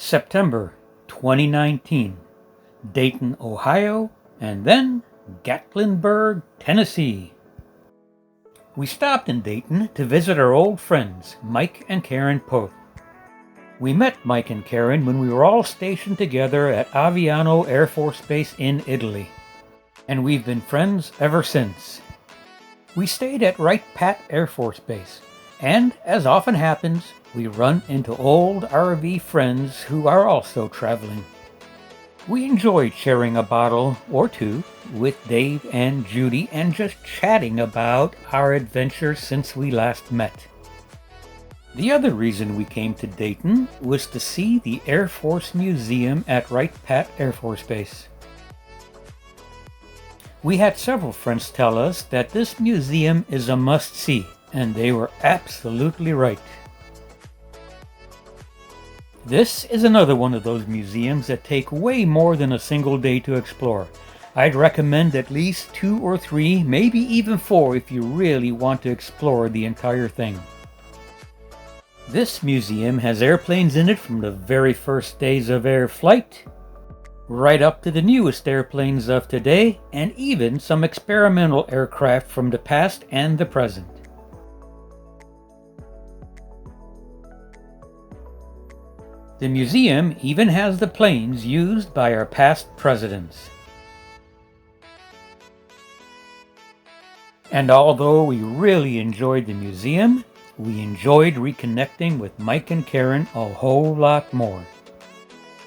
September 2019, Dayton, Ohio, and then Gatlinburg, Tennessee. We stopped in Dayton to visit our old friends, Mike and Karen Poth. We met Mike and Karen when we were all stationed together at Aviano Air Force Base in Italy, and we've been friends ever since. We stayed at Wright-Patterson Air Force Base, and as often happens, we run into old RV friends who are also traveling. We enjoyed sharing a bottle or two with Dave and Judy and just chatting about our adventures since we last met. The other reason we came to Dayton was to see the Air Force Museum at Wright-Patterson Air Force Base. We had several friends tell us that this museum is a must-see, and they were absolutely right. This is another one of those museums that take way more than a single day to explore. I'd recommend at least 2 or 3, maybe even 4 if you really want to explore the entire thing. This museum has airplanes in it from the very first days of air flight, right up to the newest airplanes of today, and even some experimental aircraft from the past and the present. The museum even has the planes used by our past presidents. And although we really enjoyed the museum, we enjoyed reconnecting with Mike and Karen a whole lot more.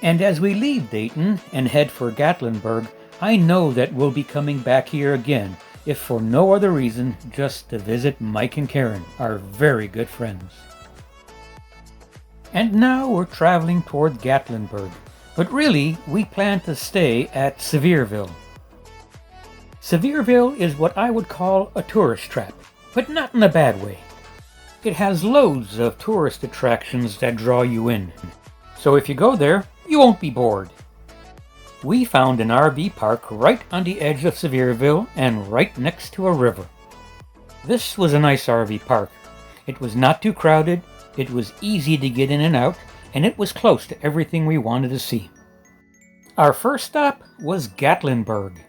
And as we leave Dayton and head for Gatlinburg, I know that we'll be coming back here again, if for no other reason, just to visit Mike and Karen, our very good friends. And now we're traveling toward Gatlinburg, but really we plan to stay at Sevierville. Sevierville is what I would call a tourist trap, but not in a bad way. It has loads of tourist attractions that draw you in, so if you go there, you won't be bored. We found an RV park right on the edge of Sevierville and right next to a river. This was a nice RV park. It was not too crowded. It was easy to get in and out, and it was close to everything we wanted to see. Our first stop was Gatlinburg.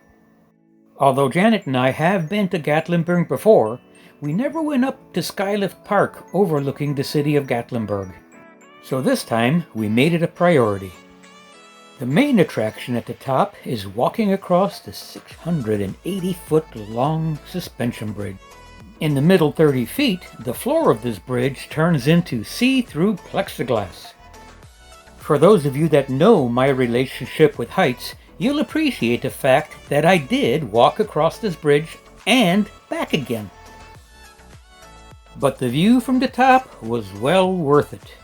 Although Janet and I have been to Gatlinburg before, we never went up to SkyLift Park overlooking the city of Gatlinburg. So this time, we made it a priority. The main attraction at the top is walking across the 680-foot long suspension bridge. In the middle 30 feet, the floor of this bridge turns into see-through plexiglass. For those of you that know my relationship with heights, you'll appreciate the fact that I did walk across this bridge and back again. But the view from the top was well worth it.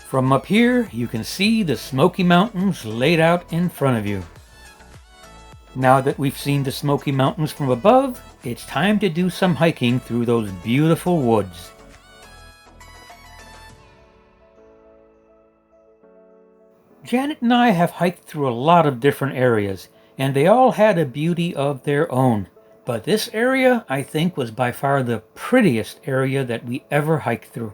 From up here, you can see the Smoky Mountains laid out in front of you. Now that we've seen the Smoky Mountains from above, it's time to do some hiking through those beautiful woods. Janet and I have hiked through a lot of different areas, and they all had a beauty of their own. But this area, I think, was by far the prettiest area that we ever hiked through.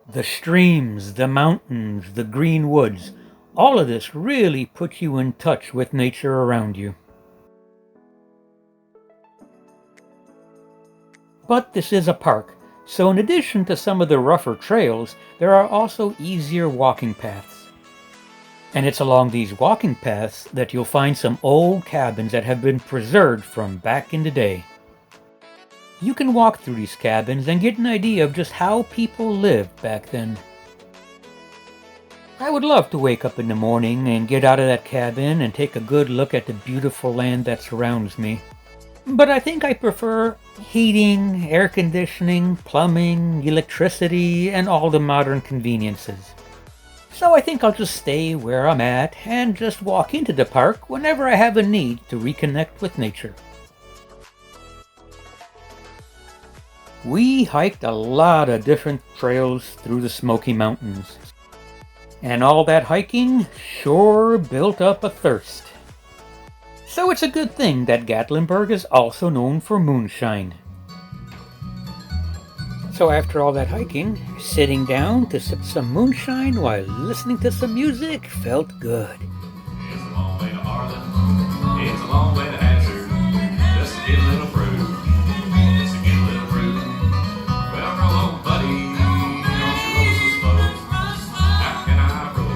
The streams, the mountains, the green woods, all of this really puts you in touch with nature around you. But this is a park, so in addition to some of the rougher trails, there are also easier walking paths. And it's along these walking paths that you'll find some old cabins that have been preserved from back in the day. You can walk through these cabins and get an idea of just how people lived back then. I would love to wake up in the morning and get out of that cabin and take a good look at the beautiful land that surrounds me. But I think I prefer heating, air conditioning, plumbing, electricity, and all the modern conveniences. So I think I'll just stay where I'm at and just walk into the park whenever I have a need to reconnect with nature. We hiked a lot of different trails through the Smoky Mountains. And all that hiking sure built up a thirst. So it's a good thing that Gatlinburg is also known for moonshine. So after all that hiking, Sitting down to sip some moonshine while listening to some music felt good. It's a long way to Arlen. It's a long way to Asher. Just to get a little fruit. Just to get a little fruit. Well, roll on, buddy. Don't you roll so slow. How can I roll?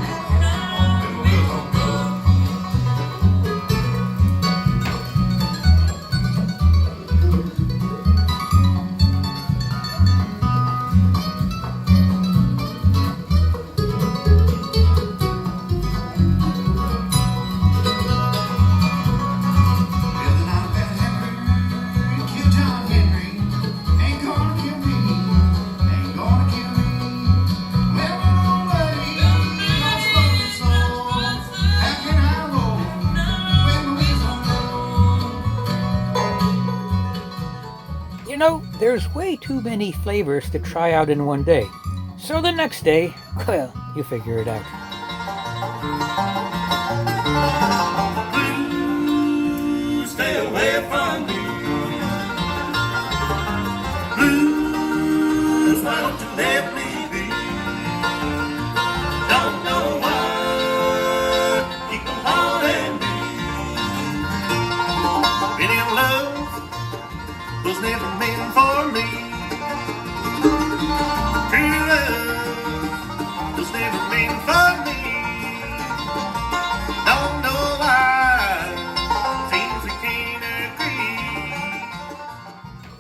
When the wheels don't go. You know, there's way too many flavors to try out in one day. So the next day, well, you figure it out. Blues, stay away from me. Blues, why don't you let me be? Don't know why, keep on haunting me. Any love was never meant for me. True love was never meant for me. Don't know why, seems we can't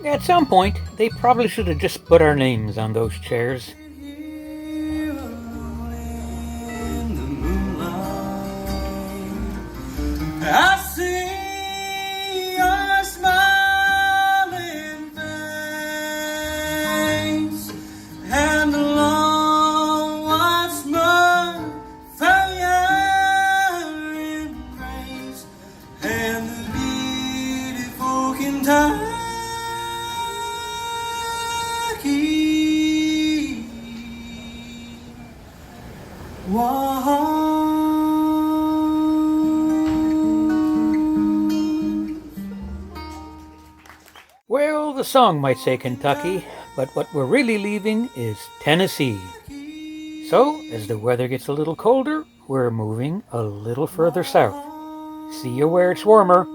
agree. At some point, they probably should have just put our names on those chairs. I see your smiling face and the long white smoke from your embrace and the beautiful Kentucky. Well, the song might say Kentucky, but what we're really leaving is Tennessee. So, as the weather gets a little colder, we're moving a little further south. See you where it's warmer.